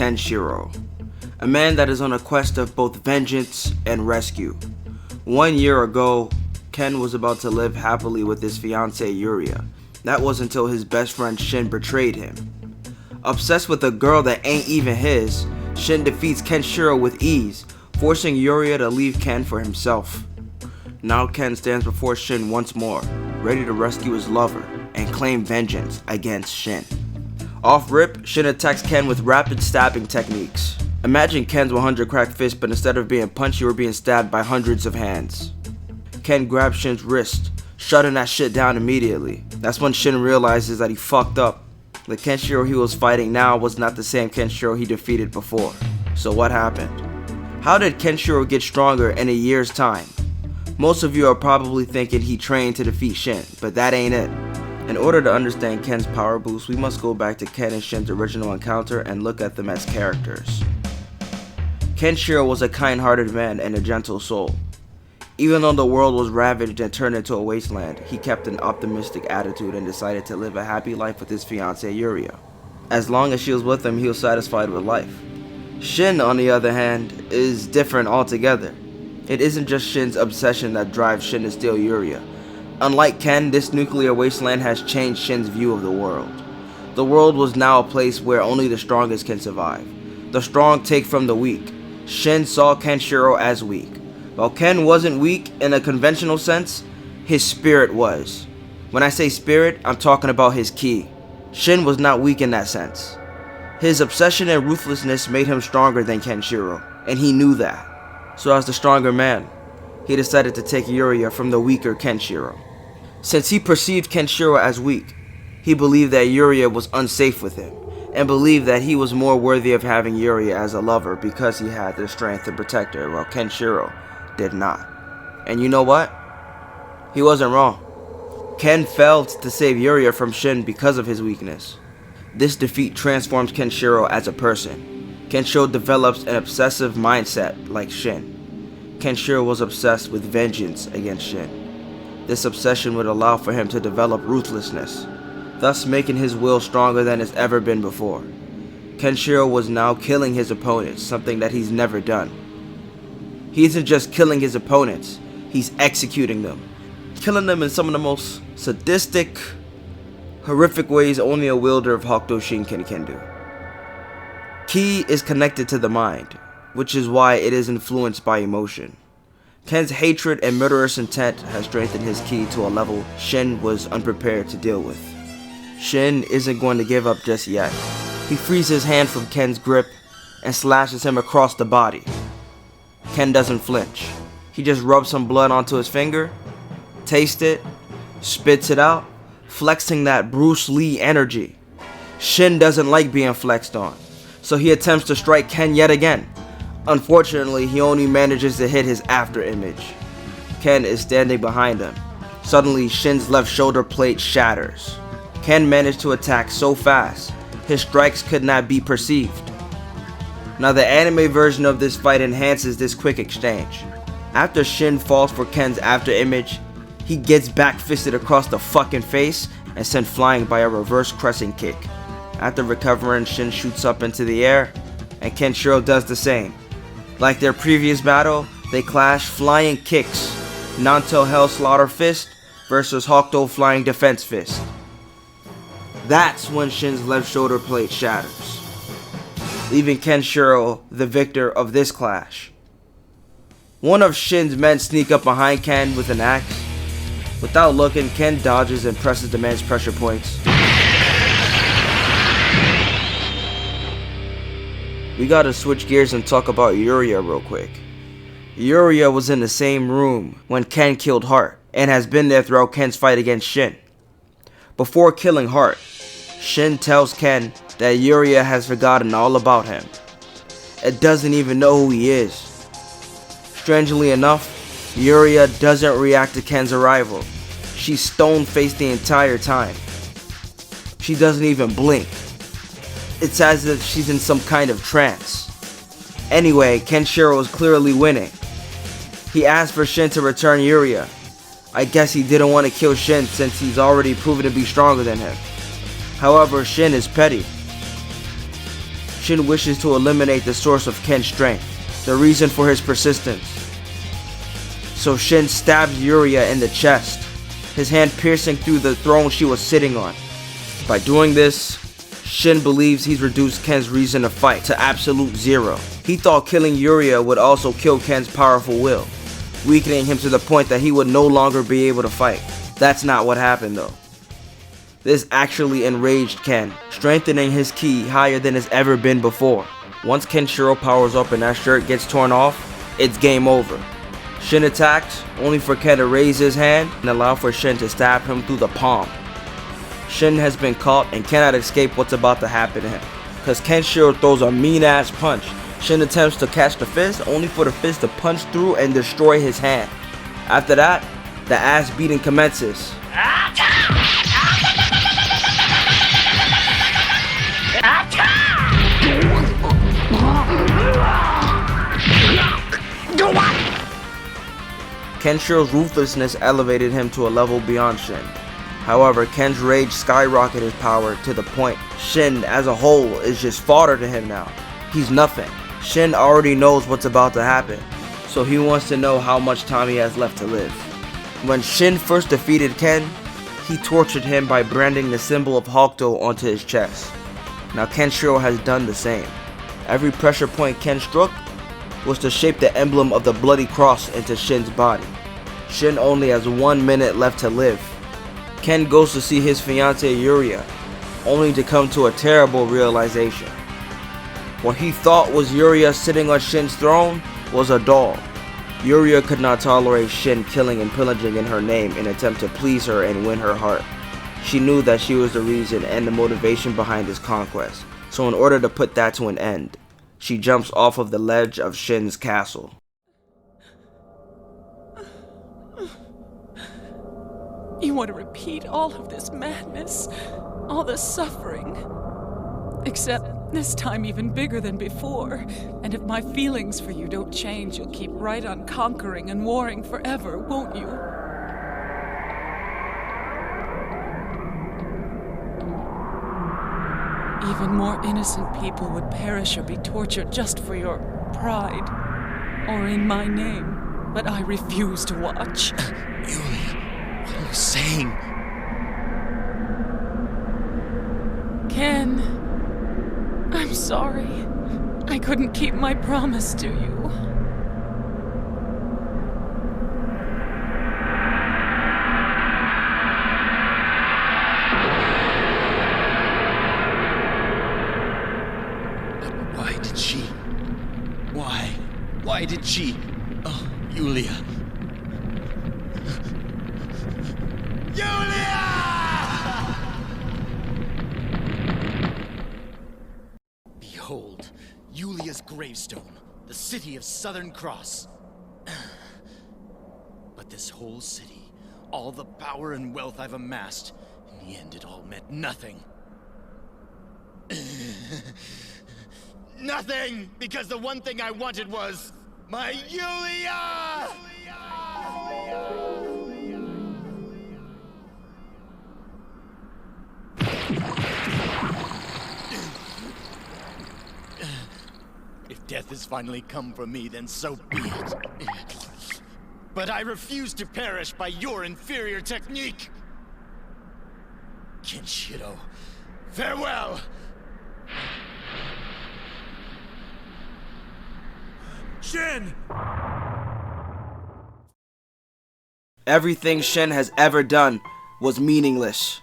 Kenshiro, a man that is on a quest of both vengeance and rescue. 1 year ago, Ken was about to live happily with his fiancée Yuria. That was until his best friend Shin betrayed him. Obsessed with a girl that ain't even his, Shin defeats Kenshiro with ease, forcing Yuria to leave Ken for himself. Now Ken stands before Shin once more, ready to rescue his lover and claim vengeance against Shin. Off rip, Shin attacks Ken with rapid stabbing techniques. Imagine Ken's 100 cracked fists, but instead of being punched, you were being stabbed by hundreds of hands. Ken grabs Shin's wrist, shutting that shit down immediately. That's when Shin realizes that he fucked up. The Kenshiro he was fighting now was not the same Kenshiro he defeated before. So what happened? How did Kenshiro get stronger in a year's time? Most of you are probably thinking he trained to defeat Shin, but that ain't it. In order to understand Ken's power boost, we must go back to Ken and Shin's original encounter and look at them as characters. Kenshiro was a kind-hearted man and a gentle soul. Even though the world was ravaged and turned into a wasteland, he kept an optimistic attitude and decided to live a happy life with his fiancée Yuria. As long as she was with him, he was satisfied with life. Shin, on the other hand, is different altogether. It isn't just Shin's obsession that drives Shin to steal Yuria. Unlike Ken, this nuclear wasteland has changed Shin's view of the world. The world was now a place where only the strongest can survive. The strong take from the weak. Shin saw Kenshiro as weak. While Ken wasn't weak in a conventional sense, his spirit was. When I say spirit, I'm talking about his ki. Shin was not weak in that sense. His obsession and ruthlessness made him stronger than Kenshiro, and he knew that. So as the stronger man, he decided to take Yuria from the weaker Kenshiro. Since he perceived Kenshiro as weak, he believed that Yuria was unsafe with him, and believed that he was more worthy of having Yuria as a lover because he had the strength to protect her, while Kenshiro did not. And you know what? He wasn't wrong. Ken failed to save Yuria from Shin because of his weakness. This defeat transforms Kenshiro as a person. Kenshiro develops an obsessive mindset like Shin. Kenshiro was obsessed with vengeance against Shin. This obsession would allow for him to develop ruthlessness, thus making his will stronger than it's ever been before. Kenshiro was now killing his opponents, something that he's never done. He isn't just killing his opponents, he's executing them. Killing them in some of the most sadistic, horrific ways only a wielder of Hokuto Shinken can do. Ki is connected to the mind, which is why it is influenced by emotion. Ken's hatred and murderous intent has strengthened his ki to a level Shin was unprepared to deal with. Shin isn't going to give up just yet. He frees his hand from Ken's grip and slashes him across the body. Ken doesn't flinch. He just rubs some blood onto his finger, tastes it, spits it out, flexing that Bruce Lee energy. Shin doesn't like being flexed on, so he attempts to strike Ken yet again. Unfortunately, he only manages to hit his after image. Ken is standing behind him. Suddenly, Shin's left shoulder plate shatters. Ken managed to attack so fast, his strikes could not be perceived. Now the anime version of this fight enhances this quick exchange. After Shin falls for Ken's after image, he gets back fisted across the fucking face and sent flying by a reverse crescent kick. After recovering, Shin shoots up into the air, and Kenshiro does the same. Like their previous battle, they clash flying kicks, Nanto Hell Slaughter Fist versus Hokuto Flying Defense Fist. That's when Shin's left shoulder plate shatters, leaving Kenshiro the victor of this clash. One of Shin's men sneak up behind Ken with an axe. Without looking, Ken dodges and presses the man's pressure points. We gotta switch gears and talk about Yuria real quick. Yuria was in the same room when Ken killed Heart, and has been there throughout Ken's fight against Shin. Before killing Heart, Shin tells Ken that Yuria has forgotten all about him. It doesn't even know who he is. Strangely enough, Yuria doesn't react to Ken's arrival. She's stone-faced the entire time. She doesn't even blink. It's as if she's in some kind of trance. Anyway, Kenshiro is clearly winning. He asked for Shin to return Yuria. I guess he didn't want to kill Shin since he's already proven to be stronger than him. However, Shin is petty. Shin wishes to eliminate the source of Ken's strength, the reason for his persistence. So Shin stabs Yuria in the chest, his hand piercing through the throne she was sitting on. By doing this, Shin believes he's reduced Ken's reason to fight to absolute zero. He thought killing Yuria would also kill Ken's powerful will, weakening him to the point that he would no longer be able to fight. That's not what happened though. This actually enraged Ken, strengthening his ki higher than it's ever been before. Once Kenshiro powers up and that shirt gets torn off, it's game over. Shin attacks, only for Ken to raise his hand and allow for Shin to stab him through the palm. Shin has been caught and cannot escape what's about to happen to him, cause Kenshiro throws a mean ass punch. Shin attempts to catch the fist, only for the fist to punch through and destroy his hand. After that, the ass beating commences. Kenshiro's ruthlessness elevated him to a level beyond Shin. However, Ken's rage skyrocketed his power to the point Shin as a whole is just fodder to him now. He's nothing. Shin already knows what's about to happen, so he wants to know how much time he has left to live. When Shin first defeated Ken, he tortured him by branding the symbol of Hokuto onto his chest. Now Kenshiro has done the same. Every pressure point Ken struck was to shape the emblem of the bloody cross into Shin's body. Shin only has 1 minute left to live. Ken goes to see his fiancée Yuria, only to come to a terrible realization. What he thought was Yuria sitting on Shin's throne was a doll. Yuria could not tolerate Shin killing and pillaging in her name in an attempt to please her and win her heart. She knew that she was the reason and the motivation behind his conquest, so in order to put that to an end, she jumps off of the ledge of Shin's castle. You want to repeat all of this madness, all the suffering, except this time even bigger than before. And if my feelings for you don't change, you'll keep right on conquering and warring forever, won't you? Even more innocent people would perish or be tortured just for your pride, or in my name, but I refuse to watch. Yulia, what are you saying? Ken, I'm sorry. I couldn't keep my promise to you. Why did she? Why did she? Oh, Yulia. Yulia! Behold, Yulia's gravestone, the city of Southern Cross. But this whole city, all the power and wealth I've amassed, in the end it all meant nothing. Nothing! Because the one thing I wanted was my Yulia! If death has finally come for me, then so be it. But I refuse to perish by your inferior technique! Kenshiro, farewell! Shin! Everything Shin has ever done was meaningless.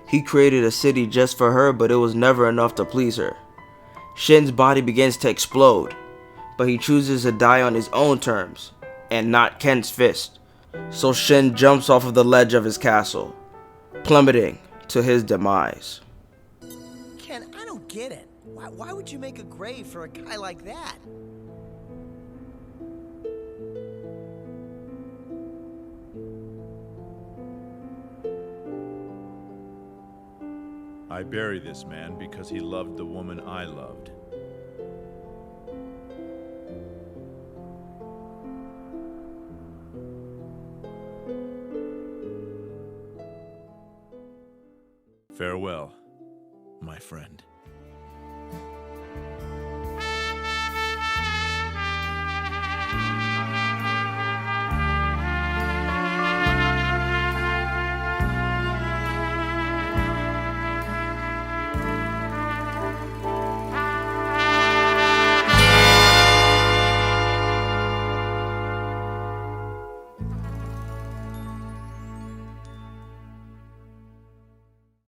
He created a city just for her, but it was never enough to please her. Shin's body begins to explode, but he chooses to die on his own terms, and not Ken's fist. So Shin jumps off of the ledge of his castle, plummeting to his demise. Ken, I don't get it. Why would you make a grave for a guy like that? I bury this man because he loved the woman I loved. Farewell, my friend.